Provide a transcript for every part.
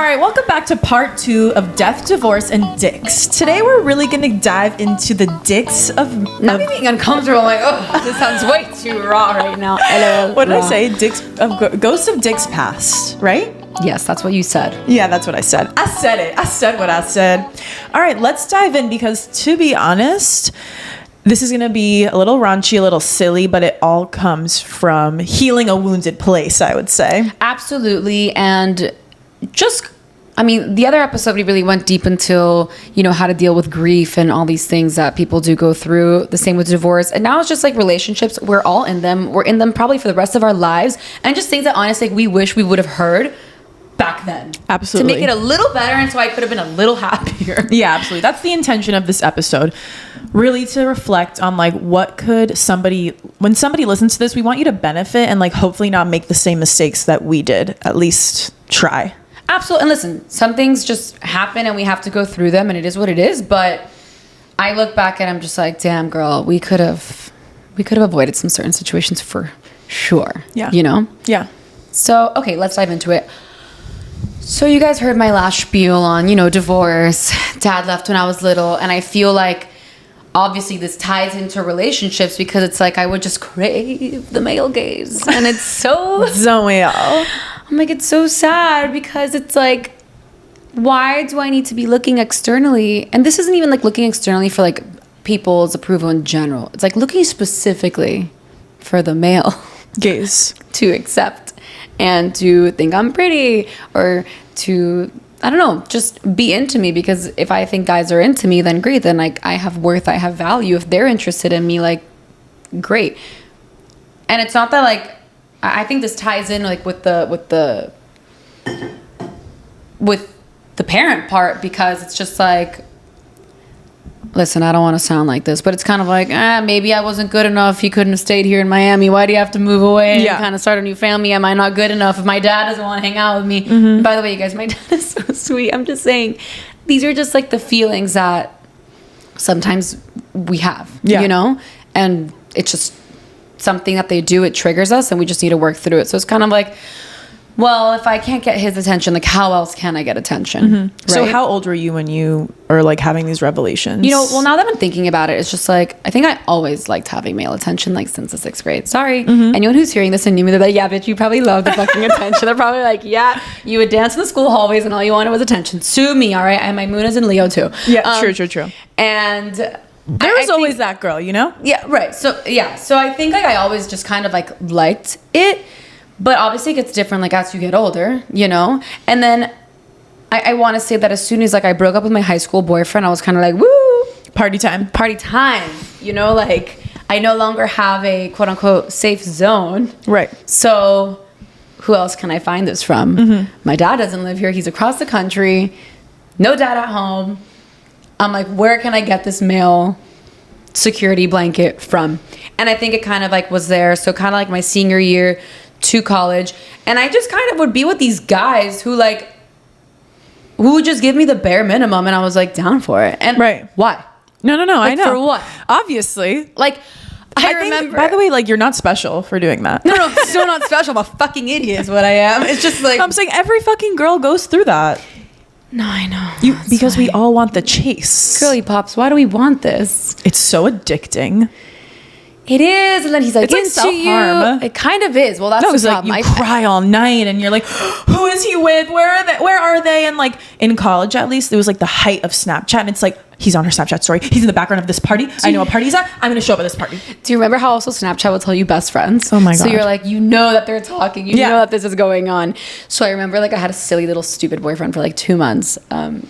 All right, welcome back to part 2 of Death, Divorce, and Dicks. Today we're really going to dive into the dicks of... Not me being uncomfortable. I'm like, oh, this sounds way too raw right now. What did I say? Dicks of Ghosts of Dicks Past, right? Yes, that's what you said. Yeah, that's what I said. I said it. I said what I said. All right, let's dive in because, to be honest, this is going to be a little raunchy, a little silly, but it all comes from healing a wounded place, I would say. Absolutely. And just, I mean, the other episode, we really went deep into, you know, how to deal with grief and all these things that people do go through. The same with divorce. And now it's just like relationships. We're all in them. We're in them probably for the rest of our lives. And just things that honestly we wish we would have heard back then. Absolutely. To make it a little better and so I could have been a little happier. Yeah, absolutely. That's the intention of this episode. Really to reflect on like what could somebody, when somebody listens to this, we want you to benefit and like hopefully not make the same mistakes that we did. At least try. Absolutely. And listen, some things just happen and we have to go through them and it is what it is. But I look back and I'm just like, damn girl, we could have avoided some certain situations for sure. Yeah. You know? Yeah. So, okay, let's dive into it. So you guys heard my last spiel on, you know, divorce. Dad left when I was little. And I feel like obviously this ties into relationships because it's like I would just crave the male gaze. And it's so... Don't we all? I'm like, it's so sad because it's like, why do I need to be looking externally? And this isn't even like looking externally for like people's approval in general. It's like looking specifically for the male Gaze. to accept and to think I'm pretty or to, I don't know, just be into me. Because if I think guys are into me, then great. Then like I have worth, I have value. If they're interested in me, like great. And it's not that like, I think this ties in like with the parent part because it's just like, listen, I don't want to sound like this, but it's kind of like, maybe I wasn't good enough. He couldn't have stayed here in Miami. Why do you have to move away and kind of start a new family? Am I not good enough? If my dad doesn't want to hang out with me. Mm-hmm. By the way, you guys, my dad is so sweet. I'm just saying, these are just like the feelings that sometimes we have, you know? And it's just something that they do, it triggers us and we just need to work through it. So it's kind of like, well, if I can't get his attention, like how else can I get attention? Mm-hmm. Right? So how old were you when you are like having these revelations? You know, well, now that I'm thinking about it, it's just like, I think I always liked having male attention, like since the 6th grade. Sorry. Mm-hmm. Anyone who's hearing this and knew me, they're like, yeah, bitch, you probably love the fucking attention. They're probably like, yeah, you would dance in the school hallways and all you wanted was attention. Sue me, all right? And my moon is in Leo too. Yeah, true. And... There was always that girl, you know? Yeah, right. So, yeah. So I think like I always just kind of like liked it. But obviously it gets different like as you get older, you know? And then I want to say that as soon as like I broke up with my high school boyfriend, I was kind of like, woo! Party time. You know, like I no longer have a quote unquote safe zone. Right. So who else can I find this from? Mm-hmm. My dad doesn't live here. He's across the country. No dad at home. I'm like, where can I get this male security blanket from? And I think it kind of like was there. So kind of like my senior year to college. And I just kind of would be with these guys who would just give me the bare minimum. And I was like down for it. And why? No, like, I know. For what? Obviously. Like, I remember. Think, by the way, like you're not special for doing that. No, still not special. I'm a fucking idiot is what I am. It's just like. I'm saying every fucking girl goes through that. No, I know. Because we all want the chase. Girly pops, why do we want this? It's so addicting. It is. And then he's like, it's like self-harm. It kind of is. Well, that's the problem. Like you cry all night and you're like, who is he with? Where are they? And like in college, at least, it was like the height of Snapchat. And it's like, he's on her Snapchat story. He's in the background of this party. I know what party he's at. I'm going to show up at this party. Do you remember how also Snapchat will tell you best friends? Oh my God. So you're like, you know that they're talking. You know that this is going on. So I remember like I had a silly little stupid boyfriend for like 2 months,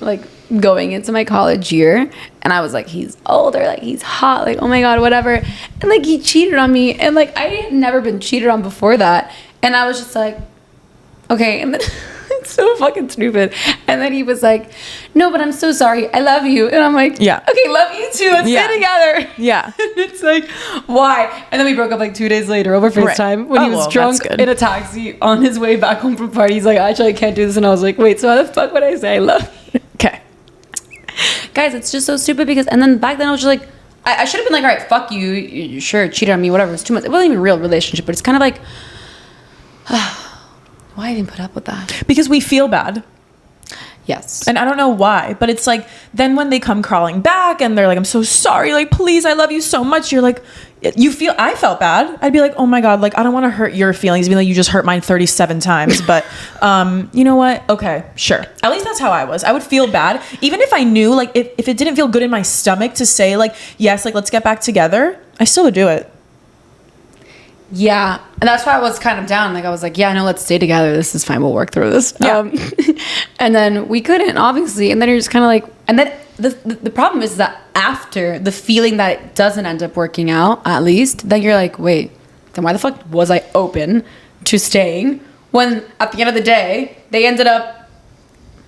like going into my college year. And I was like, he's older. Like he's hot. Like, oh my God, whatever. And like he cheated on me. And like I had never been cheated on before that. And I was just like, okay. And then it's so fucking stupid. And then he was like, no, but I'm so sorry. I love you. And I'm like, yeah, okay, love you too. Let's stay together. Yeah. It's like, why? And then we broke up like 2 days later over FaceTime when he was drunk in a taxi on his way back home from a party. He's like, actually, I can't do this. And I was like, wait, so how the fuck would I say I love you? Okay. Guys, it's just so stupid because, and then back then I was just like, I should have been like, all right, fuck you. You sure, cheated on me, whatever. It was 2 months. It wasn't even a real relationship, but it's kind of like, why even put up with that? Because we feel bad. Yes. And I don't know why, but it's like, then when they come crawling back and they're like, I'm so sorry, like, please, I love you so much. You're like, I felt bad. I'd be like, oh my God, like, I don't want to hurt your feelings, even though you just hurt mine 37 times. But you know what? Okay, sure. At least that's how I was. I would feel bad. Even if I knew, like, if it didn't feel good in my stomach to say, like, yes, like, let's get back together, I still would do it. Yeah, and that's why I was kind of down. Like, I was like, yeah, no, let's stay together. This is fine. We'll work through this. Yeah. And then we couldn't, obviously. And then you're just kind of like, and then the problem is that after the feeling that it doesn't end up working out, at least, then you're like, wait, then why the fuck was I open to staying when at the end of the day, they ended up,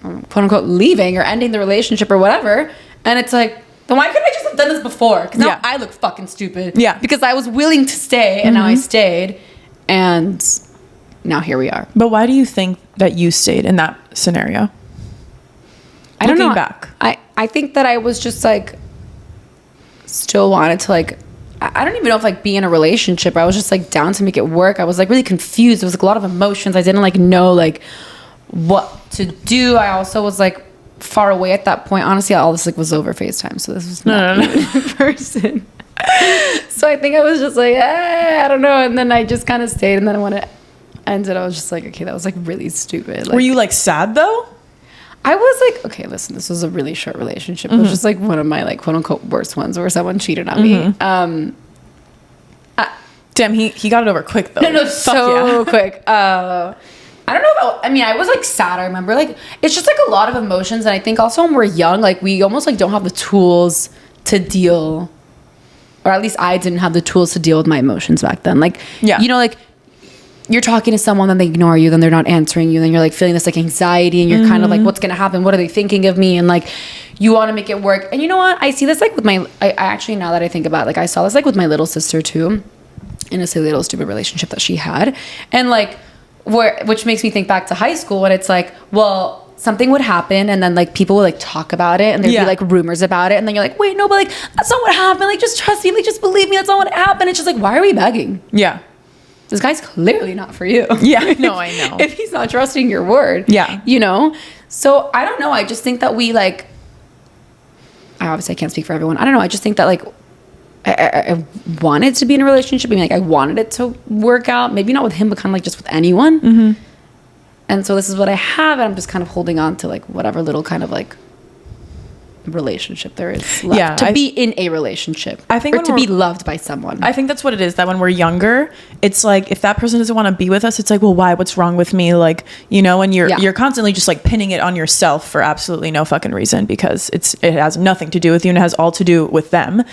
quote unquote, leaving or ending the relationship or whatever. And it's like, then why couldn't I just have done this before? Because now I look fucking stupid. Yeah. Because I was willing to stay and now I stayed. And now here we are. But why do you think that you stayed in that scenario? I don't know. Looking back. I think that I was just like, still wanted to like, I don't even know if like be in a relationship. I was just like down to make it work. I was like really confused. There was like a lot of emotions. I didn't like know like what to do. I also was like far away at that point. Honestly, all this like was over FaceTime, so this was not even in person. So I think I was just like, I don't know. And then I just kind of stayed. And then when it ended, I was just like, okay, that was like really stupid. Like, were you like sad though? I was like, okay, listen, this was a really short relationship. It was just like one of my like quote unquote worst ones where someone cheated on me. Damn, he got it over quick though. No, so quick. I don't know about, I mean, I was like sad. I remember like, it's just like a lot of emotions. And I think also when we're young, like we almost like don't have the tools to deal, or at least I didn't have the tools to deal with my emotions back then. Like, you know, like you're talking to someone, then they ignore you, then they're not answering you, then you're like feeling this like anxiety and you're kind of like, what's going to happen? What are they thinking of me? And like, you want to make it work. And you know what? I see this like with I actually, now that I think about it, like I saw this like with my little sister too, in a silly little stupid relationship that she had. And like, which makes me think back to high school when it's like, well, something would happen and then like people would like talk about it and there'd be like rumors about it. And then you're like, wait, no, but like, that's not what happened. Like, just trust me. Like, just believe me. That's not what happened. It's just like, why are we begging? Yeah. This guy's clearly not for you. Yeah, no, I know. If he's not trusting your word. Yeah. You know? So I don't know. I just think that we like, I obviously can't speak for everyone. I don't know. I just think that like, I wanted to be in a relationship. I mean, like I wanted it to work out. Maybe not with him, but kind of like just with anyone. And so this is what I have. And I'm just kind of holding on to like whatever little kind of like relationship there is left to be in a relationship. I think, or to be loved by someone. I think that's what it is, that when we're younger, it's like if that person doesn't want to be with us, it's like, well, why? What's wrong with me? Like, you know, and you're constantly just like pinning it on yourself for absolutely no fucking reason, because it has nothing to do with you and it has all to do with them.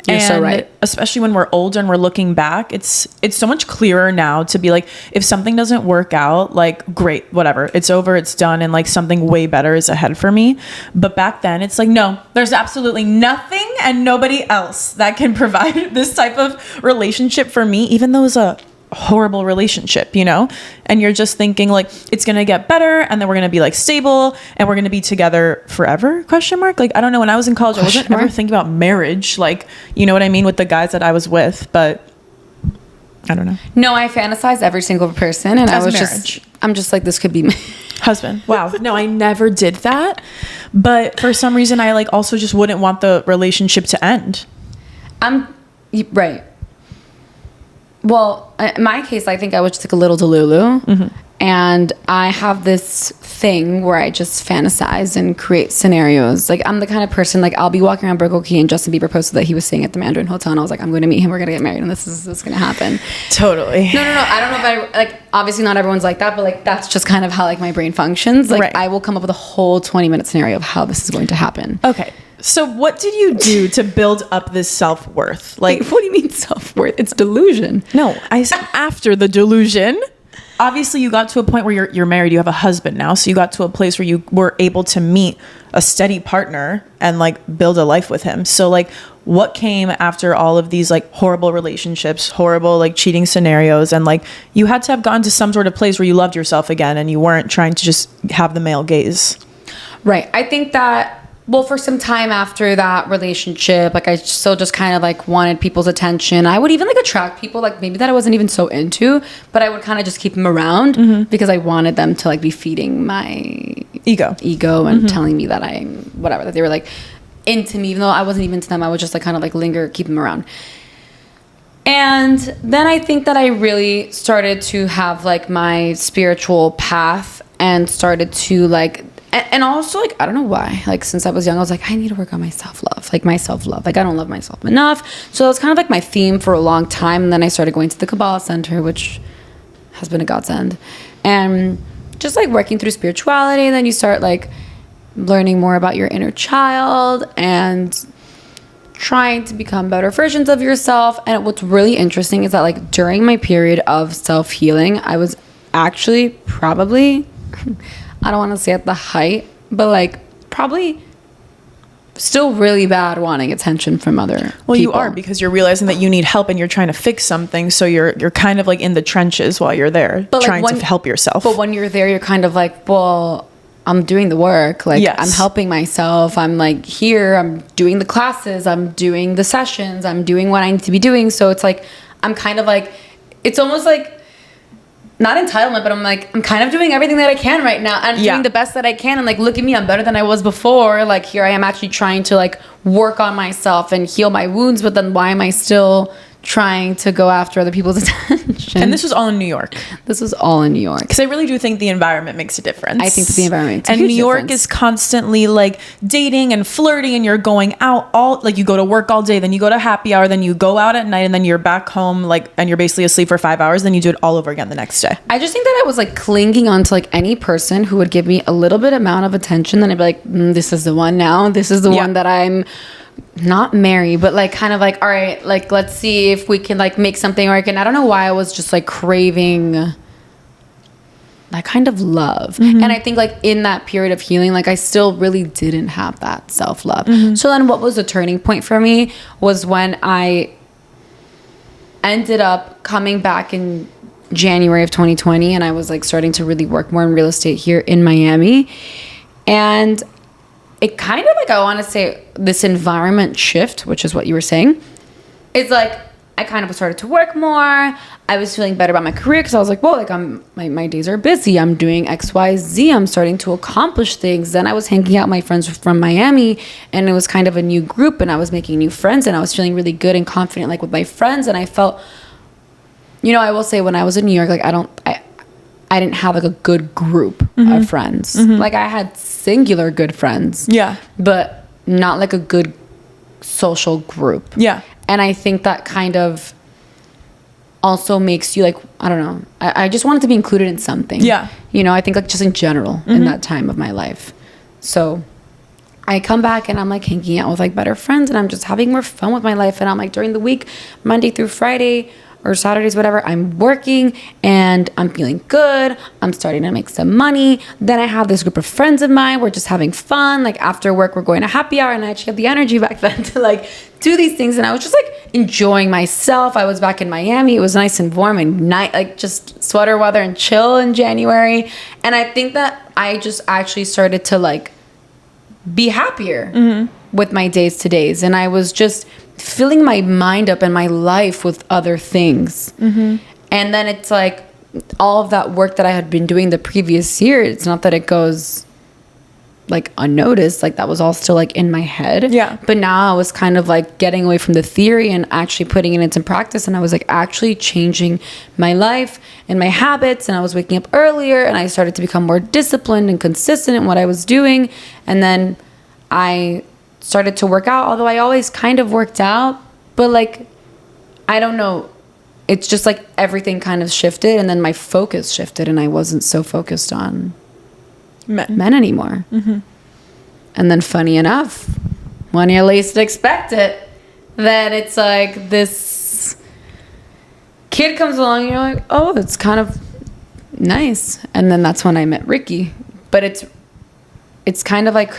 You're so right. Especially when we're older and we're looking back, it's so much clearer now to be like, if something doesn't work out, like, great, whatever, it's over, it's done, and like something way better is ahead for me. But back then it's like, no, there's absolutely nothing and nobody else that can provide this type of relationship for me, even though it's a horrible relationship, you know? And you're just thinking like, it's gonna get better and then we're gonna be like stable and we're gonna be together forever, ? Like, I don't know, when I was in college, I wasn't ever thinking about marriage, like, you know what I mean, with the guys that I was with, but I don't know. No, I fantasize every single person, and I'm just like, this could be my husband. Wow. No, I never did that, but for some reason I like also just wouldn't want the relationship to end. Right. Well, in my case, I think I was just like a little delulu. And I have this thing where I just fantasize and create scenarios. Like, I'm the kind of person, like, I'll be walking around Burger King and Justin Bieber posted that he was staying at the Mandarin Hotel. And I was like, I'm going to meet him. We're going to get married. And this is going to happen. Totally. No. I don't know if like, obviously not everyone's like that, but like, that's just kind of how like my brain functions. Like, I will come up with a whole 20-minute scenario of how this is going to happen. Okay. So what did you do to build up this self-worth? Like, what do you mean self-worth? It's delusion. No, I said after the delusion. Obviously, you got to a point where you're married. You have a husband now. So you got to a place where you were able to meet a steady partner and like build a life with him. So like, what came after all of these like horrible relationships, horrible like cheating scenarios, and like you had to have gotten to some sort of place where you loved yourself again and you weren't trying to just have the male gaze. Right. I think that well, for some time after that relationship, like I still just kind of like wanted people's attention. I would even like attract people like maybe that I wasn't even so into, but I would kind of just keep them around because I wanted them to like be feeding my ego and telling me that I'm whatever, that they were like into me, even though I wasn't even into them. I would just like kind of like linger, keep them around. And then I think that I really started to have like my spiritual path and started to like, and also like, I don't know why, like since I was young, I was like, I need to work on my self-love, like my self-love. Like I don't love myself enough. So that was kind of like my theme for a long time. And then I started going to the Kabbalah Center, which has been a godsend. And just like working through spirituality. And then you start like learning more about your inner child and trying to become better versions of yourself. And what's really interesting is that like during my period of self-healing, I was actually probably I don't want to say at the height, but like probably still really bad wanting attention from other people. You are, because you're realizing that you need help and you're trying to fix something. So you're kind of like in the trenches while you're there, but trying to help yourself. But when you're there, you're kind of like, well, I'm doing the work. Like I'm helping myself. I'm like here, I'm doing the classes, I'm doing the sessions, I'm doing what I need to be doing. So it's like, I'm kind of like, it's almost like, not entitlement, but I'm like, I'm kind of doing everything that I can right now. I'm doing the best that I can. And like, look at me, I'm better than I was before. Like here I am actually trying to like work on myself and heal my wounds. But then why am I still trying to go after other people's attention? And this was all in New York. This was all in New York. Because I really do think the environment makes a difference. I think that the environment makes a huge difference. And New York is constantly like dating and flirting, and you're going out all, like you go to work all day, then you go to happy hour, then you go out at night, and then you're back home like, and you're basically asleep for 5 hours, then you do it all over again the next day. I just think that I was like clinging on to like any person who would give me a little bit amount of attention. Then I'd be like, this is the one now. This is the one that I'm not marry, but like kind of like, all right, like let's see if we can like make something work. And I don't know why I was just like craving that kind of love. And I think like in that period of healing, like I still really didn't have that self-love. So then what was the turning point for me was when I ended up coming back in January of 2020, and I was like starting to really work more in real estate here in Miami. And it kind of like, I want to say this environment shift, which is what you were saying. It's like, I kind of started to work more. I was feeling better about my career because I was like, whoa, like my days are busy. I'm doing X, Y, Z. I'm starting to accomplish things. Then I was hanging out with my friends from Miami, and it was kind of a new group, and I was making new friends, and I was feeling really good and confident like with my friends. And I felt, you know, I will say when I was in New York, like I didn't have like a good group of friends. Like I had singular good friends. Yeah. But not like a good social group. Yeah. And I think that kind of also makes you like, I don't know. I just wanted to be included in something. Yeah. You know, I think like just in general in that time of my life. So I come back and I'm like hanging out with like better friends, and I'm just having more fun with my life. And I'm like during the week, Monday through Friday, or Saturdays, whatever, I'm working and I'm feeling good. I'm starting to make some money. Then I have this group of friends of mine. We're just having fun. Like after work, we're going to happy hour, and I actually had the energy back then to like do these things. And I was just like enjoying myself. I was back in Miami. It was nice and warm and night, like just sweater weather and chill in January. And I think that I just actually started to like be happier with my days to days. And I was just filling my mind up and my life with other things. And then it's like all of that work that I had been doing the previous year, it's not that it goes like unnoticed, like that was all still like in my head. Yeah. But now I was kind of like getting away from the theory and actually putting it into practice. And I was like actually changing my life and my habits. And I was waking up earlier, and I started to become more disciplined and consistent in what I was doing. And then I started to work out, although I always kind of worked out, but like, I don't know. It's just like everything kind of shifted, and then my focus shifted, and I wasn't so focused on men anymore. And then funny enough, when you least expect it, then it's like this kid comes along, and you're like, oh, it's kind of nice. And then that's when I met Ricky. But it's kind of like,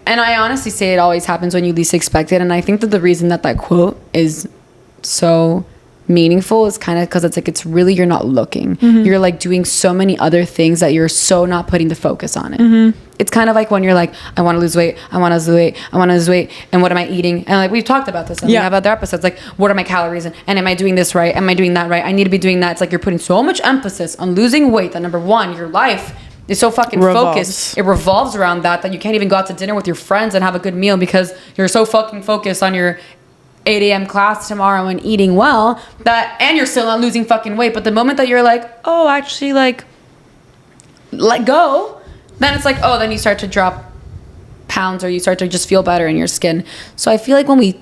I honestly say it always happens when you least expect it. And I think that the reason that quote is so meaningful is kind of because it's like, it's really, you're not looking. You're like doing so many other things that you're so not putting the focus on it. It's kind of like when you're like, I want to lose weight, I want to lose weight, I want to lose weight, and what am I eating? And like we've talked about this, and we have other episodes, like what are my calories, and am I doing this right? Am I doing that right? I need to be doing that. It's like you're putting so much emphasis on losing weight that number one, your life is so fucking focused. It revolves around that you can't even go out to dinner with your friends and have a good meal because you're so fucking focused on your 8 a.m. class tomorrow and eating well that, and you're still not losing fucking weight. But the moment that you're like, oh, actually, like, let go, then it's like, oh, then you start to drop pounds or you start to just feel better in your skin. So I feel like when we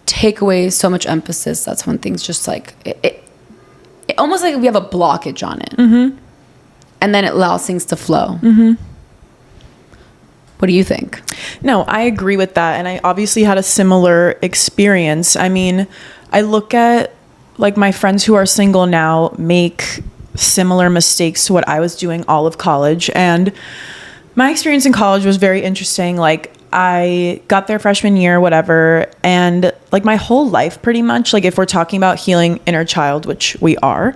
take away so much emphasis, that's when things just like, it almost like we have a blockage on it. And then it allows things to flow. What do you think? No, I agree with that. And I obviously had a similar experience. I mean, I look at like my friends who are single now make similar mistakes to what I was doing all of college. And my experience in college was very interesting. Like I got there freshman year, whatever. And like my whole life pretty much, like if we're talking about healing inner child, which we are,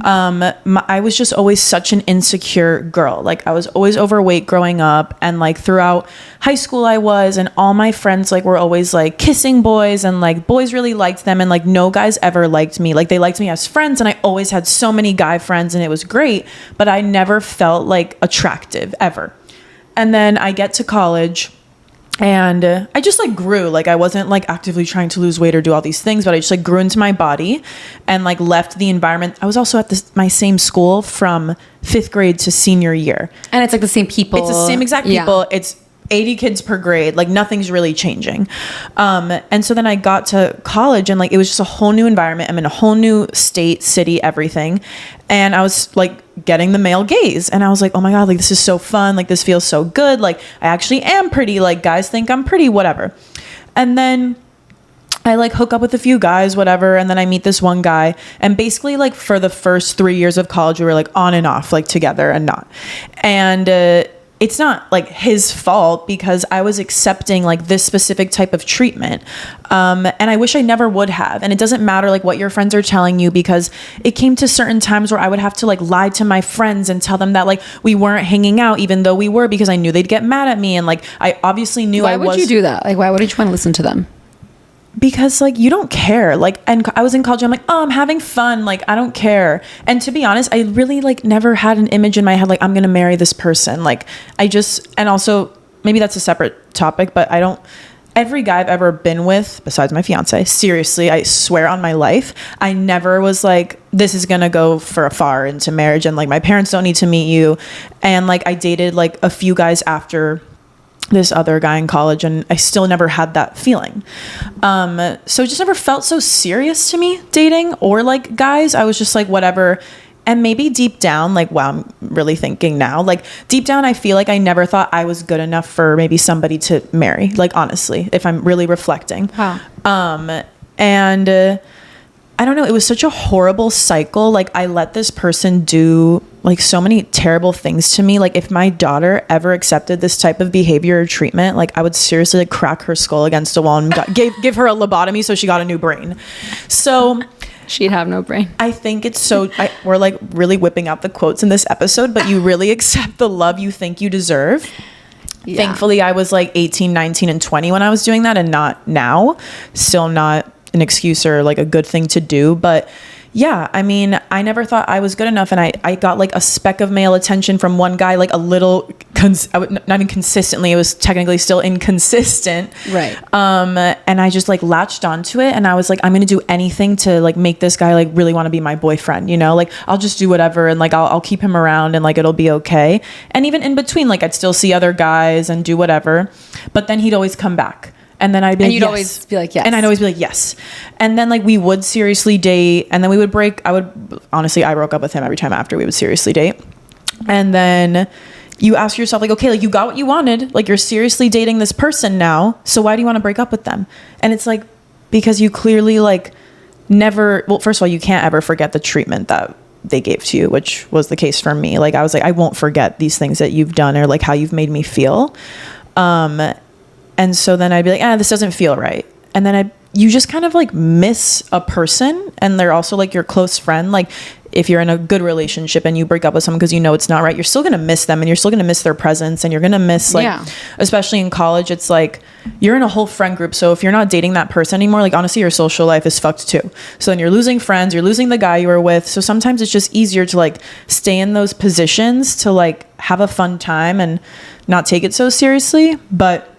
I was just always such an insecure girl. Like I was always overweight growing up. And like throughout high school I was, and all my friends like were always like kissing boys, and like boys really liked them. And like no guys ever liked me. Like they liked me as friends, and I always had so many guy friends and it was great, but I never felt like attractive ever. And then I get to college, and I just like grew. Like I wasn't like actively trying to lose weight or do all these things, but I just like grew into my body and like left the environment. I was also at my same school from 5th grade to senior year. And it's like the same people. It's the same exact people. Yeah. It's 80 kids per grade. Like nothing's really changing. And so then I got to college, and like it was just a whole new environment. I'm in a whole new state, city, everything. And I was like getting the male gaze, and I was like, oh my God, like this is so fun. Like this feels so good. Like I actually am pretty. Like guys think I'm pretty, whatever. And then I like hook up with a few guys, whatever. And then I meet this one guy, and basically like for the first 3 years of college, we were like on and off, like together and not. And, it's not like his fault because I was accepting like this specific type of treatment. And I wish I never would have. And it doesn't matter like what your friends are telling you, because it came to certain times where I would have to like lie to my friends and tell them that like we weren't hanging out, even though we were, because I knew they'd get mad at me. And like, I obviously knew Why would you do that? Like, why would you want to listen to them? Because like you don't care. Like, and I was in college, I'm like, oh, I'm having fun, like I don't care. And to be honest, I really like never had an image in my head like I'm gonna marry this person. Like I just, and also maybe that's a separate topic, but I don't, every guy I've ever been with besides my fiance, seriously, I swear on my life, I never was like, this is gonna go for far into marriage, and like my parents don't need to meet you. And like I dated like a few guys after this other guy in college, and I still never had that feeling. So it just never felt so serious to me, dating or like guys. I was just like, whatever. And maybe deep down, like, wow, I'm really thinking now, like deep down, I feel like I never thought I was good enough for maybe somebody to marry, like, honestly, if I'm really reflecting. Wow. And I don't know, it was such a horrible cycle. Like I let this person do like so many terrible things to me. Like if my daughter ever accepted this type of behavior or treatment, like I would seriously like crack her skull against a wall and give her a lobotomy so she got a new brain. So she'd have no brain. I think it's so, we're like really whipping out the quotes in this episode, but you really accept the love you think you deserve. Yeah. Thankfully, I was like 18, 19, and 20 when I was doing that, and not now. Still not an excuse or like a good thing to do, but yeah, I mean, I never thought I was good enough, and I got like a speck of male attention from one guy, like a little, not even consistently, it was technically still inconsistent. Right. And I just like latched onto it, and I was like, I'm going to do anything to like make this guy like really want to be my boyfriend, you know, like I'll just do whatever, and like I'll keep him around, and like it'll be okay. And even in between, like I'd still see other guys and do whatever, but then he'd always come back. And then I'd be like, you'd always be like, yes. And I'd always be like, yes. And then like we would seriously date, and then we would break. I broke up with him every time after we would seriously date. And then you ask yourself like, okay, like you got what you wanted. Like you're seriously dating this person now. So why do you want to break up with them? And it's like, because you clearly like never, well, first of all, you can't ever forget the treatment that they gave to you, which was the case for me. Like I was like, I won't forget these things that you've done or like how you've made me feel. And so then I'd be like, this doesn't feel right. And then you just kind of like miss a person, and they're also like your close friend. Like if you're in a good relationship and you break up with someone because you know it's not right, you're still going to miss them, and you're still going to miss their presence, and you're going to miss like, especially in college, it's like you're in a whole friend group. So if you're not dating that person anymore, like honestly, your social life is fucked too. So then you're losing friends, you're losing the guy you were with. So sometimes it's just easier to like stay in those positions to like have a fun time and not take it so seriously. But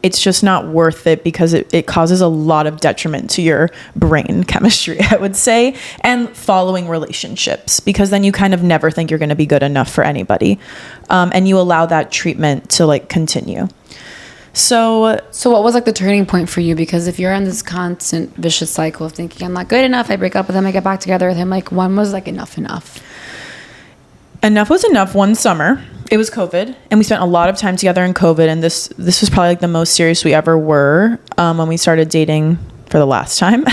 it's just not worth it because it causes a lot of detriment to your brain chemistry, I would say, and following relationships, because then you kind of never think you're going to be good enough for anybody. And you allow that treatment to like continue. So what was like the turning point for you? Because if you're in this constant vicious cycle of thinking, I'm not good enough, I break up with him, I get back together with him, like when was like enough? Enough was enough one summer. It was COVID, and we spent a lot of time together in COVID, and this was probably like the most serious we ever were when we started dating for the last time.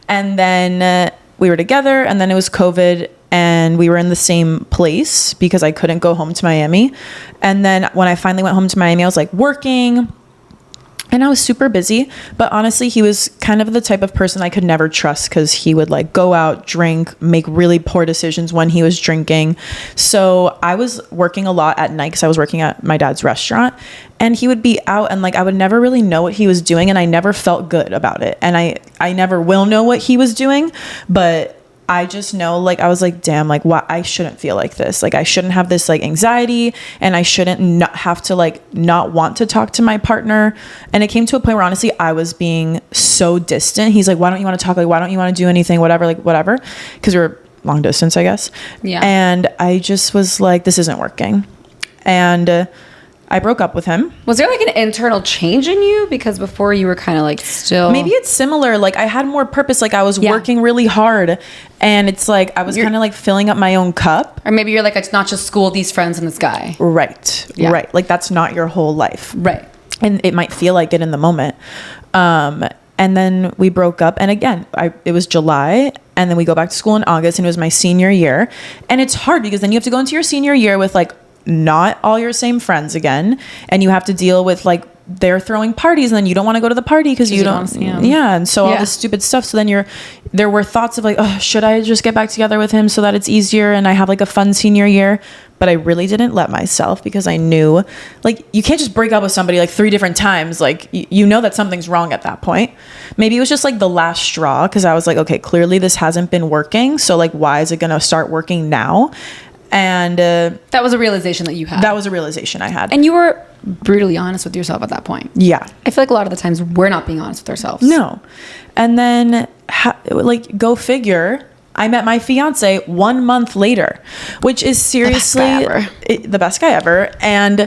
And then we were together, and then it was COVID, and we were in the same place because I couldn't go home to Miami. And then when I finally went home to Miami, I was like working, and I was super busy. But honestly, he was kind of the type of person I could never trust, because he would like go out, drink, make really poor decisions when he was drinking. So I was working a lot at night because I was working at my dad's restaurant, and he would be out, and like I would never really know what he was doing, and I never felt good about it. And I never will know what he was doing, but I just know, like, I was like, damn, like, why I shouldn't feel like this. Like, I shouldn't have this, like, anxiety, and I shouldn't not have to, like, not want to talk to my partner. And it came to a point where, honestly, I was being so distant. He's like, why don't you want to talk? Like, why don't you want to do anything? Whatever, like, whatever. Because we're long distance, I guess. Yeah. And I just was like, this isn't working. And I broke up with him. Was there like an internal change in you? Because before you were kind of like still... Maybe it's similar. Like I had more purpose. Like I was working really hard, and it's like I was kind of like filling up my own cup. Or maybe you're like, it's not just school, these friends, and this guy. Right. Yeah. Right. Like that's not your whole life. Right. And it might feel like it in the moment. And then we broke up. And again, it was July, and then we go back to school in August, and it was my senior year. And it's hard because then you have to go into your senior year with like not all your same friends again, and you have to deal with like they're throwing parties, and then you don't want to go to the party because you don't see him. Yeah, and so all this stupid stuff. So then there were thoughts of like, oh, should I just get back together with him so that it's easier and I have like a fun senior year? But I really didn't let myself, because I knew like you can't just break up with somebody like 3 different times. Like you know that something's wrong at that point. Maybe it was just like the last straw, because I was like, okay, clearly this hasn't been working, so like why is it gonna start working now? And that was a realization that you had. That was a realization I had. And you were brutally honest with yourself at that point. Yeah. I feel like a lot of the times we're not being honest with ourselves. No. And then, like, go figure, I met my fiance 1 month later, which is seriously the best guy ever. And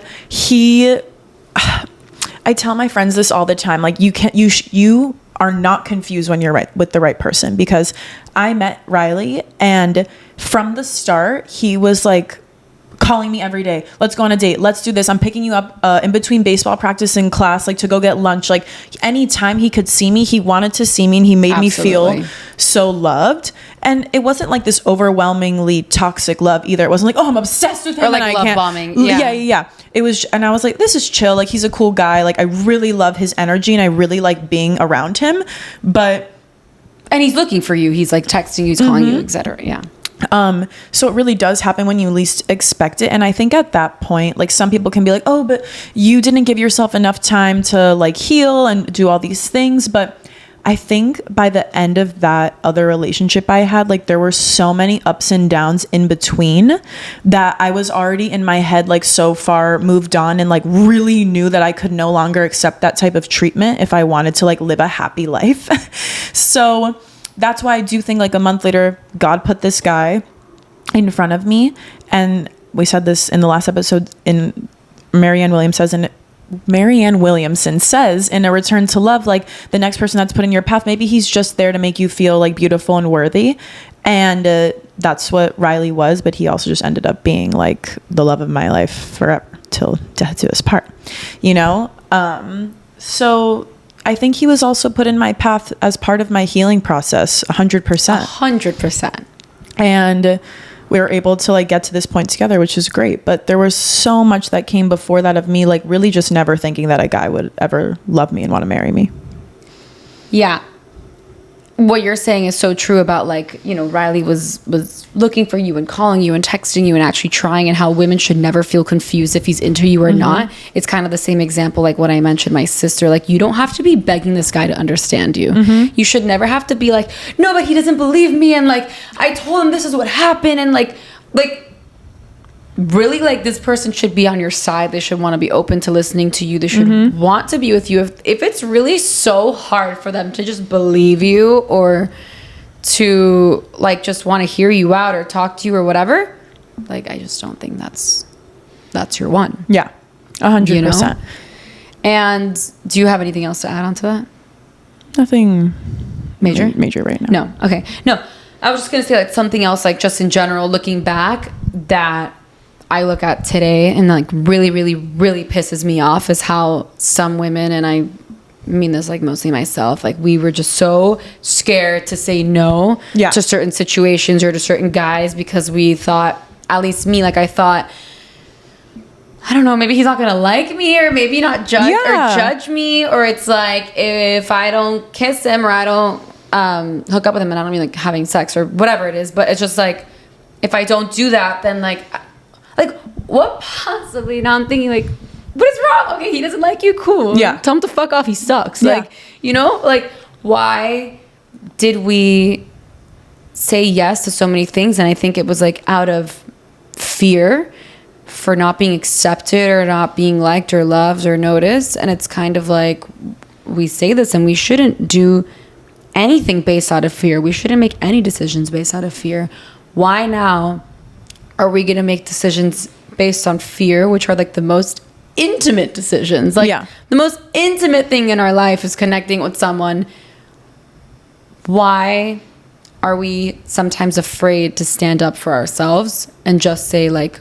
I tell my friends this all the time. Like, you are not confused when you're with the right person, because I met Riley, and from the start, he was like calling me every day. Let's go on a date. Let's do this. I'm picking you up in between baseball practice and class, like to go get lunch. Like anytime he could see me, he wanted to see me, and he made me feel so loved. And it wasn't like this overwhelmingly toxic love either. It wasn't like, oh, I'm obsessed with him. Or like and love I can't. bombing. Yeah. It was, and I was like, this is chill. Like he's a cool guy. Like I really love his energy, and I really like being around him. And he's looking for you. He's like texting you, he's calling you, etc. Yeah. So it really does happen when you least expect it. And I think at that point, like some people can be like, oh, but you didn't give yourself enough time to like heal and do all these things. But I think by the end of that other relationship I had, like there were so many ups and downs in between that I was already in my head, like so far moved on, and like really knew that I could no longer accept that type of treatment if I wanted to like live a happy life. So that's why I do think like a month later, God put this guy in front of me. And we said this in the last episode, in Marianne Williamson says in A Return to Love, like the next person that's put in your path, maybe he's just there to make you feel like beautiful and worthy. And that's what Riley was, but he also just ended up being like the love of my life forever, till death do us part, you know? So I think he was also put in my path as part of my healing process, 100%. 100%. And we were able to like get to this point together, which is great. But there was so much that came before that of me like really just never thinking that a guy would ever love me and want to marry me. Yeah. What you're saying is so true about, like, you know, Riley was looking for you and calling you and texting you and actually trying, and how women should never feel confused if he's into you or not. It's kind of the same example like what I mentioned my sister. Like, you don't have to be begging this guy to understand you. You should never have to be like, no, but he doesn't believe me, and like I told him this is what happened, and like really, like, this person should be on your side. They should want to be open to listening to you. They should want to be with you. If it's really so hard for them to just believe you, or to like just want to hear you out or talk to you or whatever, like, I just don't think that's your one. Yeah, 100%. And do you have anything else to add on to that? Nothing major right now. No. Okay. No, I was just gonna say, like, something else, like, just in general, looking back, that I look at today and, like, really, really, really pisses me off, is how some women, and I mean this, like, mostly myself, like, we were just so scared to say no to certain situations or to certain guys, because we thought, at least me, like, I thought, I don't know, maybe he's not gonna like me, or maybe not judge me, or it's like, if I don't kiss him, or I don't hook up with him, and I don't mean like having sex or whatever it is, but it's just like, if I don't do that, then like what possibly? Now I'm thinking, like, what is wrong? Okay, he doesn't like you, cool. Yeah. Tell him to fuck off, he sucks. Yeah. Like, you know, like, why did we say yes to so many things? And I think it was like out of fear for not being accepted or not being liked or loved or noticed. And it's kind of like, we say this, and we shouldn't do anything based out of fear. We shouldn't make any decisions based out of fear. Why now are we going to make decisions based on fear, which are like the most intimate decisions? Like, the most intimate thing in our life is connecting with someone. Why are we sometimes afraid to stand up for ourselves and just say, like,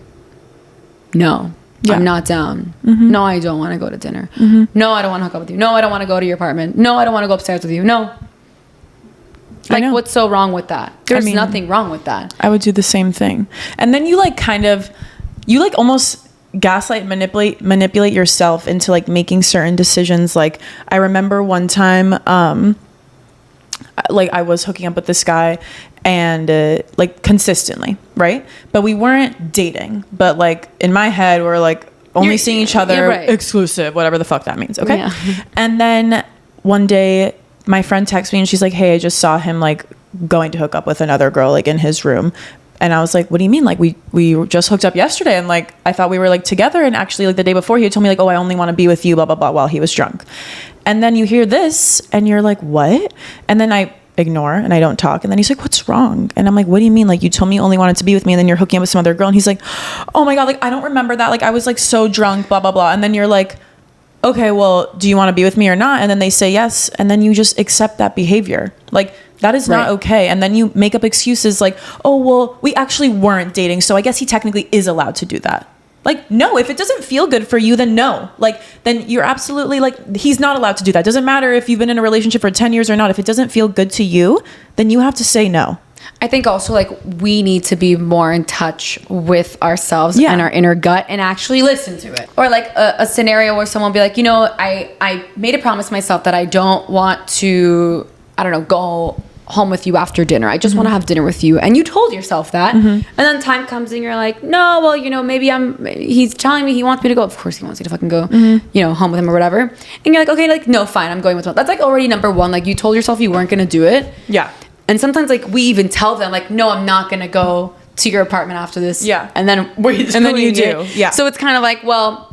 no, I'm not down. No, I don't want to go to dinner. No, I don't want to hook up with you. No, I don't want to go to your apartment. No, I don't want to go upstairs with you. No. Like, what's so wrong with that? There's nothing wrong with that. I would do the same thing. And then you, like, almost gaslight, manipulate yourself into, like, making certain decisions. Like, I remember one time, like, I was hooking up with this guy, and like, consistently, right? But we weren't dating. But, like, in my head, we're like only seeing each other, exclusive, whatever the fuck that means. Okay. Yeah. And then one day, my friend texts me, and she's like, hey, I just saw him, like, going to hook up with another girl, like, in his room. And I was like, what do you mean? Like, we just hooked up yesterday, and, like, I thought we were, like, together. And actually, like, the day before, he had told me, like, oh, I only want to be with you, blah, blah, blah, while he was drunk. And then you hear this, and you're like, what? And then I ignore, and I don't talk. And then he's like, what's wrong? And I'm like, what do you mean? Like, you told me you only wanted to be with me, and then you're hooking up with some other girl. And he's like, oh my God, like, I don't remember that. Like, I was, like, so drunk, blah, blah, blah. And then you're like, okay, well, do you want to be with me or not? And then they say yes. And then you just accept that behavior. Like, that is not okay. And then you make up excuses like, oh, well, we actually weren't dating, so I guess he technically is allowed to do that. Like, no, if it doesn't feel good for you, then no. Like, then you're absolutely, like, he's not allowed to do that. Doesn't matter if you've been in a relationship for 10 years or not. If it doesn't feel good to you, then you have to say no. I think also, like, we need to be more in touch with ourselves and our inner gut and actually listen to it. Or, like, a scenario where someone will be like, you know, I made a promise myself that I don't want to, I don't know, go home with you after dinner. I just want to have dinner with you. And you told yourself that. And then time comes and you're like, no, well, you know, maybe he's telling me he wants me to go. Of course he wants you to fucking go, you know, home with him or whatever. And you're like, okay, like, no, fine, I'm going with him. That's, like, already number one. Like, you told yourself you weren't going to do it. Yeah. And sometimes, like, we even tell them, like, no, I'm not going to go to your apartment after this. Yeah. And then you do. Yeah. So it's kind of like, well,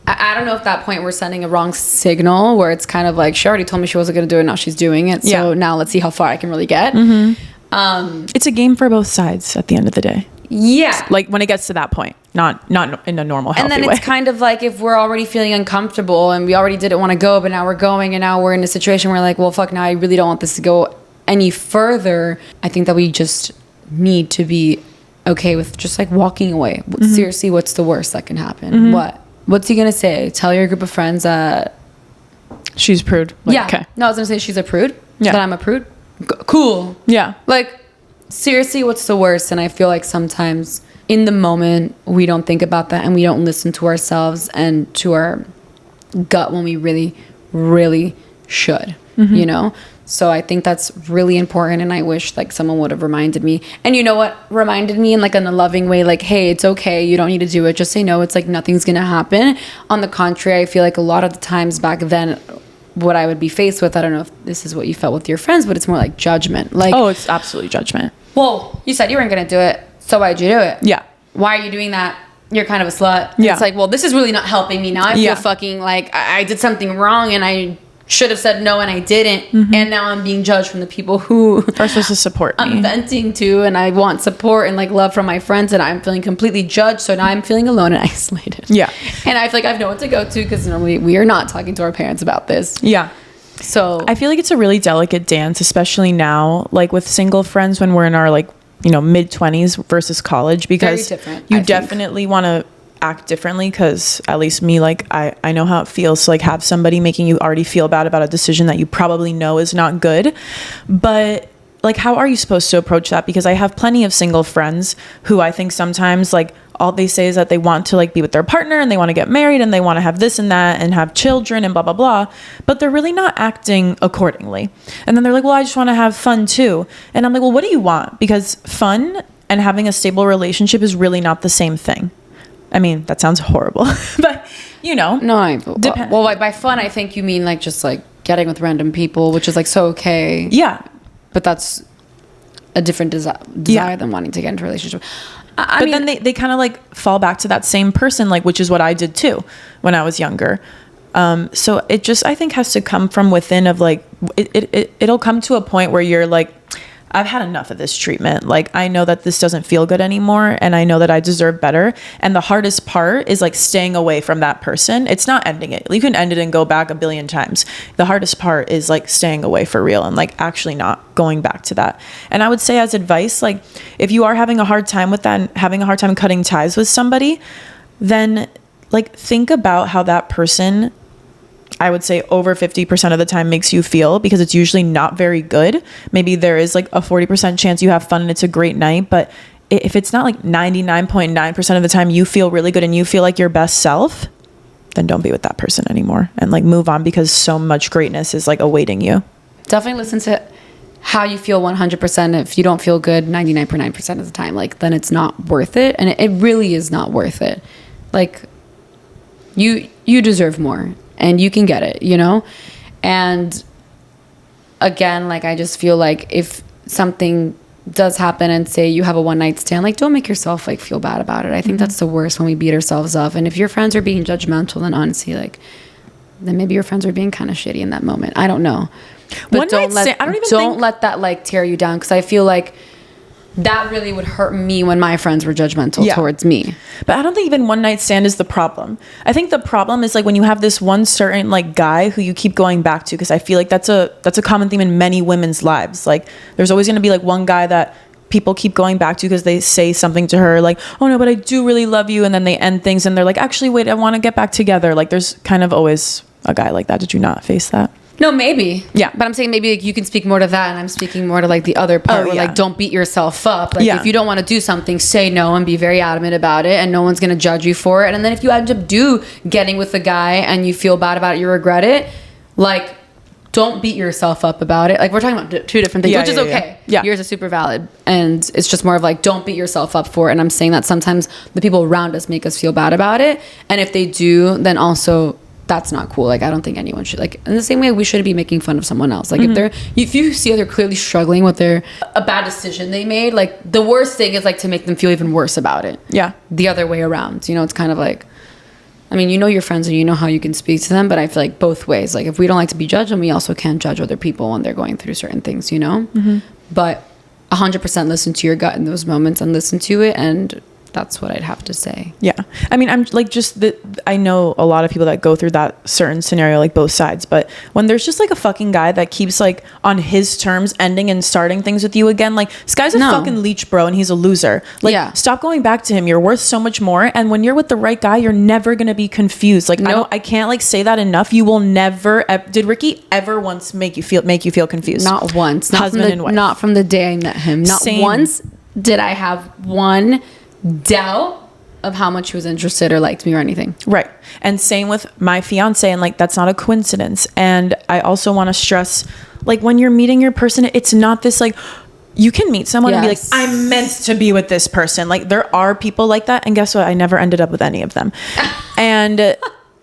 I don't know if at that point we're sending a wrong signal where it's kind of like, she already told me she wasn't going to do it. Now she's doing it. So now let's see how far I can really get. It's a game for both sides at the end of the day. Yeah. Like, when it gets to that point, not in a normal, healthy way. And then it's kind of like, if we're already feeling uncomfortable and we already didn't want to go, but now we're going, and now we're in a situation where, like, well, fuck, now I really don't want this to go any further. I think that we just need to be okay with just, like, walking away. Seriously, what's the worst that can happen? What's he gonna say? Tell your group of friends that she's prude. Like, yeah. Okay. No, I was gonna say she's a prude. Yeah. That I'm a prude. Cool. Yeah. Like, seriously, what's the worst? And I feel like sometimes in the moment we don't think about that, and we don't listen to ourselves and to our gut when we really, really should. you know? So I think that's really important, and I wish like someone would have reminded me. And you know what? Reminded me in like in a loving way, like, hey, it's okay. You don't need to do it. Just say no. It's like nothing's going to happen. On the contrary, I feel like a lot of the times back then, what I would be faced with, I don't know if this is what you felt with your friends, but it's more like judgment. Like, oh, it's absolutely judgment. Well, you said you weren't going to do it. So why'd you do it? Yeah. Why are you doing that? You're kind of a slut. Yeah. It's like, well, this is really not helping me now. I feel fucking like I did something wrong, and I should have said no, and I didn't. And now I'm being judged from the people who are supposed to support me. I'm venting to, and I want support and like love from my friends, and I'm feeling completely judged. So now I'm feeling alone and isolated. Yeah. And I feel like I have no one to go to, because normally we are not talking to our parents about this. Yeah. So I feel like it's a really delicate dance, especially now, like with single friends when we're in our like, you know, mid-20s versus college, because you definitely want to act differently, because at least me, like I know how it feels to like have somebody making you already feel bad about a decision that you probably know is not good. But like, how are you supposed to approach that? Because I have plenty of single friends who I think sometimes like all they say is that they want to like be with their partner, and they want to get married, and they want to have this and that and have children and blah blah blah, but they're really not acting accordingly. And then they're like, well, I just want to have fun too. And I'm like, well, what do you want? Because fun and having a stable relationship is really not the same thing. I mean, that sounds horrible, but you know. No, well, like by fun, I think you mean like just like getting with random people, which is like so okay. Yeah. But that's a different desire than wanting to get into a relationship. I mean, then they kind of like fall back to that same person, like, which is what I did too when I was younger. So it just, I think, has to come from within of like, it'll come to a point where you're like, I've had enough of this treatment. Like, I know that this doesn't feel good anymore, and I know that I deserve better. And the hardest part is like staying away from that person. It's not ending it. You can end it and go back a billion times. The hardest part is like staying away for real and like actually not going back to that. And I would say as advice, like if you are having a hard time with that and having a hard time cutting ties with somebody, then like think about how that person, I would say over 50% of the time, makes you feel, because it's usually not very good. Maybe there is like a 40% chance you have fun and it's a great night, but if it's not like 99.9% of the time you feel really good and you feel like your best self, then don't be with that person anymore and like move on, because so much greatness is like awaiting you. Definitely listen to how you feel 100%. If you don't feel good 99.9% of the time, like then it's not worth it. And it really is not worth it. Like you deserve more. And you can get it, you know? And again, like, I just feel like if something does happen and say you have a one night stand, like, don't make yourself like feel bad about it. I think that's the worst, when we beat ourselves up. And if your friends are being judgmental, then honestly, like, then maybe your friends are being kind of shitty in that moment. I don't know. But don't let that like tear you down. Cause I feel like that really would hurt me when my friends were judgmental towards me. But I don't think even one night stand is the problem. I think the problem is like when you have this one certain like guy who you keep going back to, because I feel like that's a common theme in many women's lives. Like there's always going to be like one guy that people keep going back to because they say something to her like, oh no, but I do really love you, and then they end things and they're like, actually wait, I want to get back together. Like there's kind of always a guy like that. Did you not face that? No, maybe. Yeah. But I'm saying maybe like you can speak more to that, and I'm speaking more to like the other part where like don't beat yourself up. Like if you don't want to do something, say no and be very adamant about it, and no one's going to judge you for it. And then if you end up getting with the guy and you feel bad about it, you regret it, like don't beat yourself up about it. Like we're talking about two different things, which is okay. Yeah. Yours is super valid. And it's just more of like, don't beat yourself up for it. And I'm saying that sometimes the people around us make us feel bad about it. And if they do, then also that's not cool. Like I don't think anyone should, like in the same way we shouldn't be making fun of someone else. Like if you see they're clearly struggling with a bad decision they made, like the worst thing is like to make them feel even worse about it. Yeah. The other way around. You know, it's kind of like, I mean, you know your friends and you know how you can speak to them, but I feel like both ways. Like if we don't like to be judged, then we also can't judge other people when they're going through certain things, you know? But 100% listen to your gut in those moments and listen to it, and that's what I'd have to say. Yeah. I mean, I'm like I know a lot of people that go through that certain scenario, like both sides, but when there's just like a fucking guy that keeps like on his terms ending and starting things with you again, like this guy's a fucking leech, bro, and he's a loser. Like stop going back to him. You're worth so much more. And when you're with the right guy, you're never going to be confused. Like I can't like say that enough. You will never, did Ricky ever once make you feel confused? Not once. Husband and wife. Not from the day I met him. Not once did I have one doubt of how much he was interested or liked me or anything. Right. And same with my fiance, and like that's not a coincidence. And I also want to stress, like when you're meeting your person, it's not this like you can meet someone and be like, I'm meant to be with this person. Like there are people like that, and guess what? I never ended up with any of them. and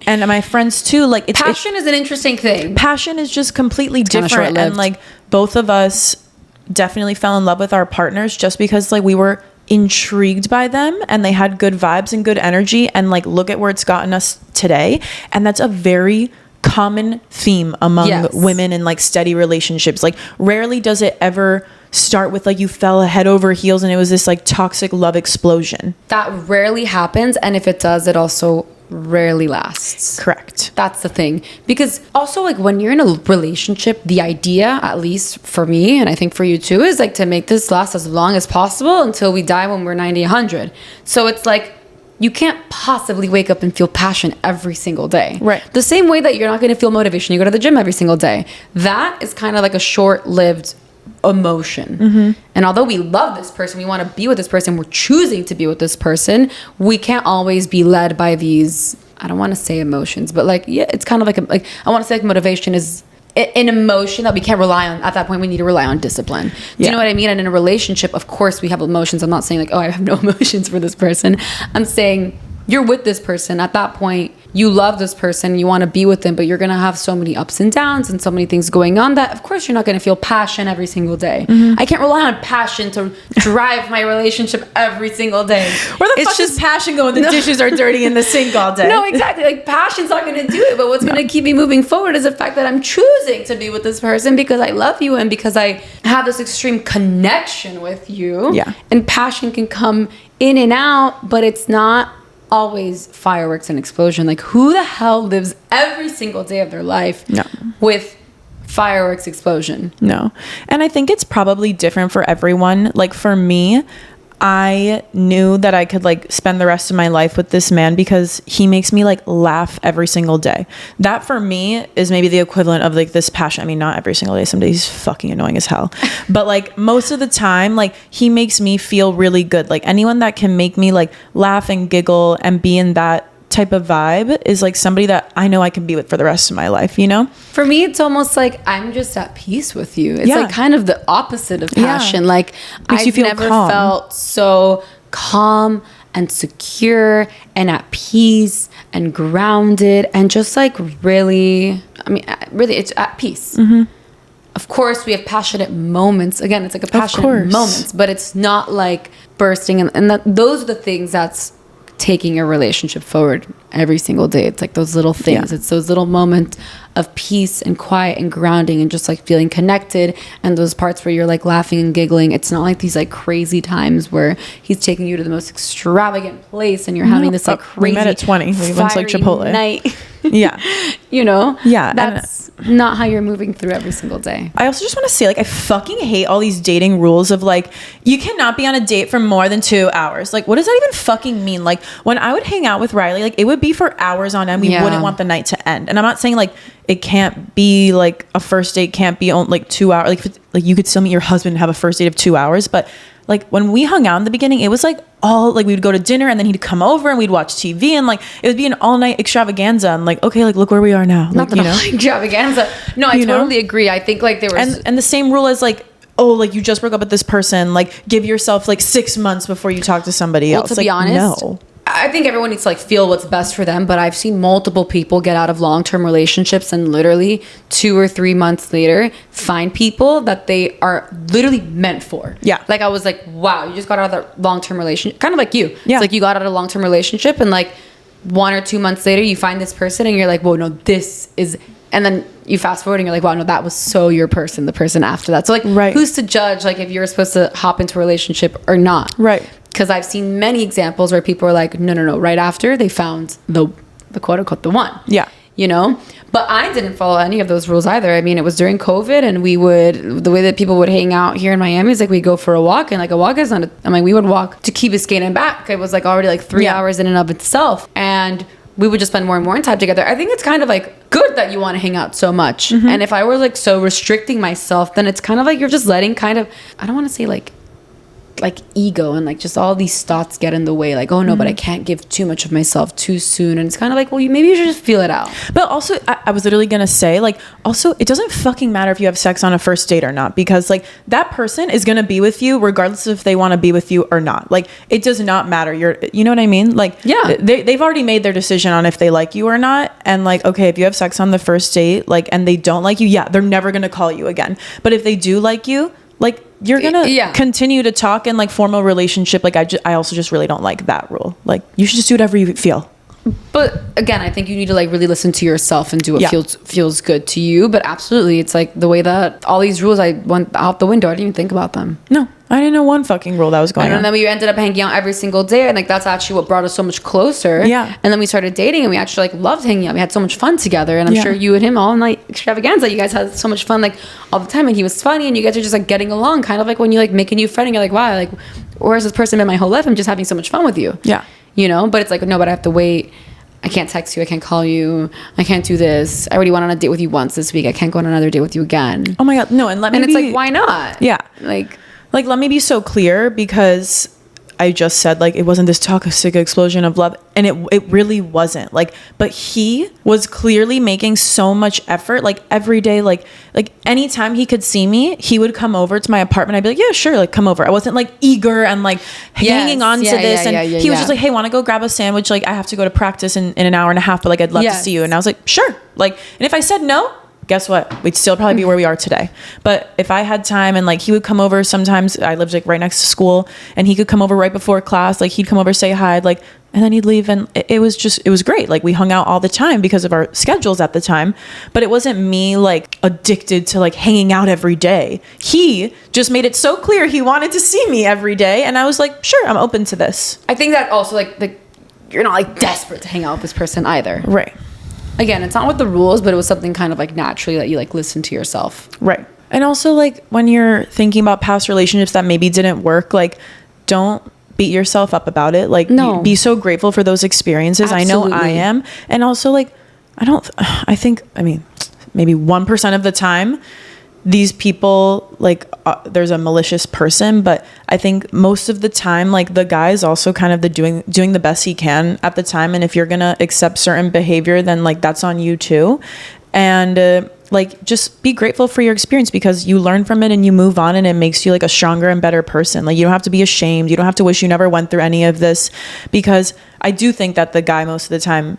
my friends too, like passion is an interesting thing. Passion is just completely different, and like both of us definitely fell in love with our partners just because like we were intrigued by them and they had good vibes and good energy, and like look at where it's gotten us today. And that's a very common theme among women in like steady relationships. Like rarely does it ever start with like you fell head over heels and it was this like toxic love explosion. That rarely happens, and if it does, it also rarely lasts. Correct. That's the thing. Because also like when you're in a relationship, the idea, at least for me, and I think for you too, is like to make this last as long as possible until we die when we're 90, 100. So it's like you can't possibly wake up and feel passion every single day. Right. The same way that you're not going to feel motivation. You go to the gym every single day. That is kind of like a short-lived emotion. Mm-hmm. And although we love this person, we want to be with this person, we're choosing to be with this person, we can't always be led by these, I don't want to say emotions, but like, yeah, it's kind of like I want to say like motivation is an emotion that we can't rely on. At that point, we need to rely on discipline. Do you know what I mean? And in a relationship, of course, we have emotions. I'm not saying like, oh, I have no emotions for this person. I'm saying you're with this person. At that point, you love this person, you want to be with them, but you're going to have so many ups and downs and so many things going on that, of course, you're not going to feel passion every single day. Mm-hmm. I can't rely on passion to drive my relationship every single day. Where the fuck is passion going? The dishes are dirty in the sink all day. No, exactly. Like passion's not going to do it, but what's going to keep me moving forward is the fact that I'm choosing to be with this person because I love you and because I have this extreme connection with you. Yeah. And passion can come in and out, but it's not always fireworks and explosion. Like who the hell lives every single day of their life with fireworks explosion? No. And I think it's probably different for everyone. Like for me, I knew that I could like spend the rest of my life with this man because he makes me like laugh every single day. That for me is maybe the equivalent of like this passion. I mean, not every single day. Some days he's fucking annoying as hell. But like most of the time, like he makes me feel really good. Like anyone that can make me like laugh and giggle and be in that type of vibe is like somebody that I know I can be with for the rest of my life, you know? For me, it's almost like I'm just at peace with you. It's like kind of the opposite of passion. Like I've never felt so calm and secure and at peace and grounded and just like really, I mean, really it's at peace. Mm-hmm. Of course, we have passionate moments. Again, it's like a passionate moments, but it's not like bursting. And those are the things that's taking a relationship forward every single day. It's like those little things. It's those little moments of peace and quiet and grounding and just like feeling connected, and those parts where you're like laughing and giggling. It's not like these like crazy times where he's taking you to the most extravagant place and you're having this like crazy, we met at 20. We went to like Chipotle night. Yeah. You know? Yeah. That's not how you're moving through every single day. I also just want to say, like, I fucking hate all these dating rules of like, you cannot be on a date for more than 2 hours. Like, what does that even fucking mean? Like, when I would hang out with Riley, like, it would be for hours on end. We wouldn't want the night to end. And I'm not saying like it can't be like a first date can't be on like 2 hours. Like you could still meet your husband and have a first date of 2 hours, but like when we hung out in the beginning, it was like all like we would go to dinner and then he'd come over and we'd watch TV and like it would be an all night extravaganza and like, okay, like look where we are now. Not like, the all extravaganza. No, I totally agree. I think like there was and the same rule as like, oh, like you just broke up with this person, like give yourself like 6 months before you talk to somebody else. To be honest, no. I think everyone needs to like feel what's best for them, but I've seen multiple people get out of long-term relationships and literally 2 or 3 months later find people that they are literally meant for. Yeah. Like I was like, wow, you just got out of that long-term relationship. Kind of like you. Yeah. It's like you got out of a long-term relationship and like 1 or 2 months later you find this person and you're like, whoa, no, this is... And then you fast forward and you're like, wow, no, that was so your person, the person after that. So like, who's to judge like if you're supposed to hop into a relationship or not? Right. Because I've seen many examples where people are like, no. Right after they found the quote unquote the one. Yeah. You know? But I didn't follow any of those rules either. I mean, it was during COVID and the way that people would hang out here in Miami is like we go for a walk and like a walk is not, we would walk to Key Biscayne and back. It was like already like 3 hours in and of itself. And we would just spend more and more time together. I think it's kind of like good that you want to hang out so much. Mm-hmm. And if I were like so restricting myself, then it's kind of like you're just letting kind of, I don't want to say like like ego and like just all these thoughts get in the way, like, oh no, but I can't give too much of myself too soon. And it's kind of like, well, maybe you should just feel it out. But also, I was literally gonna say, like, also, it doesn't fucking matter if you have sex on a first date or not, because like that person is gonna be with you regardless if they want to be with you or not. Like, it does not matter. You know what I mean? Like, yeah, they've already made their decision on if they like you or not. And like, okay, if you have sex on the first date, like, and they don't like you, yeah, they're never gonna call you again. But if they do like you, like, you're gonna continue to talk and like form a relationship. Like, I also just really don't like that rule. Like, you should just do whatever you feel. But again, I think you need to like really listen to yourself and do what feels good to you. But absolutely, it's like the way that all these rules, I went out the window. I didn't even think about them. No, I didn't know one fucking rule that was going on. And then we ended up hanging out every single day, and like that's actually what brought us so much closer. Yeah. And then we started dating, and we actually like loved hanging out. We had so much fun together, and I'm sure you and him all night extravaganza. You guys had so much fun like all the time, and he was funny, and you guys are just like getting along, kind of like when you like make a new friend, and you're like, wow, like where's this person been my whole life? I'm just having so much fun with you. Yeah. You know, but it's like, no, but I have to wait. I can't text you. I can't call you. I can't do this. I already went on a date with you once this week. I can't go on another date with you again. Oh my God. No. And it's like, why not? Yeah. Like, let me be so clear, because I just said like it wasn't this toxic explosion of love, and it really wasn't. Like, but he was clearly making so much effort, like every day, like anytime he could see me, he would come over to my apartment. I'd be like, yeah, sure, like come over. I wasn't like eager and like hanging on to this. He was just like, hey, want to go grab a sandwich? Like, I have to go to practice in an hour and a half, but like I'd love to see you. And I was like, sure. Like, and if I said no, guess what? We'd still probably be where we are today. But if I had time, and like he would come over sometimes, I lived like right next to school, and he could come over right before class. Like, he'd come over, say hi, like, and then he'd leave. And it was great. Like, we hung out all the time because of our schedules at the time, but it wasn't me like addicted to like hanging out every day. He just made it so clear he wanted to see me every day. And I was like, sure, I'm open to this. I think that also like you're not like desperate to hang out with this person either. Right. Again, it's not with the rules, but it was something kind of like naturally that you like listen to yourself. Right. And also like when you're thinking about past relationships that maybe didn't work, like don't beat yourself up about it. Like, be so grateful for those experiences. Absolutely. I know I am. And also like, I think maybe 1% of the time these people like there's a malicious person, but I think most of the time like the guy is also kind of doing the best he can at the time. And if you're gonna accept certain behavior, then like that's on you too. And like just be grateful for your experience, because you learn from it and you move on, and it makes you like a stronger and better person. Like, you don't have to be ashamed. You don't have to wish you never went through any of this, because I do think that the guy most of the time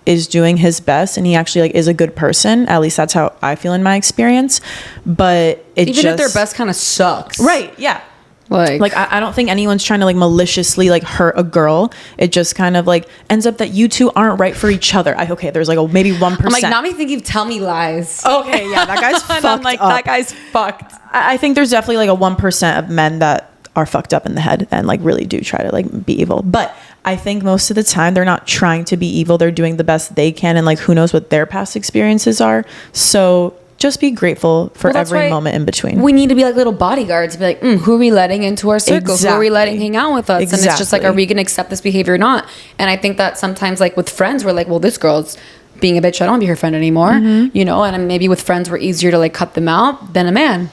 is doing his best, and he actually like is a good person. At least that's how I feel in my experience. But even if their best kind of sucks, right? Yeah. Like I don't think anyone's trying to like maliciously like hurt a girl. It just kind of like ends up that you two aren't right for each other. There's like maybe 1%. I'm like, not me thinking you tell me lies. Okay, yeah, that guy's fucked I'm like, up. That guy's fucked. I think there's definitely like a 1% of men that are fucked up in the head and like really do try to like be evil. But I think most of the time they're not trying to be evil. They're doing the best they can, and like who knows what their past experiences are. So just be grateful for every moment in between. We need to be like little bodyguards. Be like, who are we letting into our circle? Exactly. Who are we letting hang out with us? Exactly. And it's just like, are we going to accept this behavior or not? And I think that sometimes like with friends, we're like, well, this girl's being a bitch. I don't want to be her friend anymore. Mm-hmm. You know, and maybe with friends, we're easier to like cut them out than a man.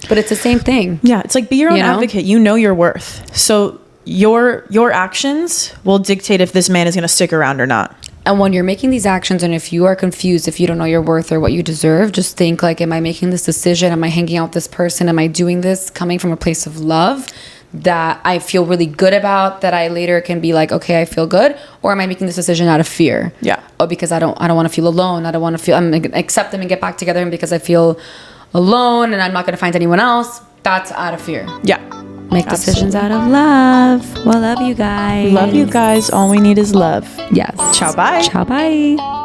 But it's the same thing. Yeah. It's like, be your own advocate. You know your worth. So your actions will dictate if this man is going to stick around or not. And when you're making these actions, and if you are confused, if you don't know your worth or what you deserve, just think like, am I making this decision? Am I hanging out with this person? Am I doing this coming from a place of love that I feel really good about, that I later can be like, okay, I feel good? Or am I making this decision out of fear? Yeah. Or because I don't want to feel alone. I don't want to feel, I'm going to accept them and get back together. And because I feel alone and I'm not going to find anyone else, that's out of fear. Yeah. Make decisions out of love. Well, love you guys. Love you guys. All we need is love. Yes. Ciao, bye. Ciao, bye.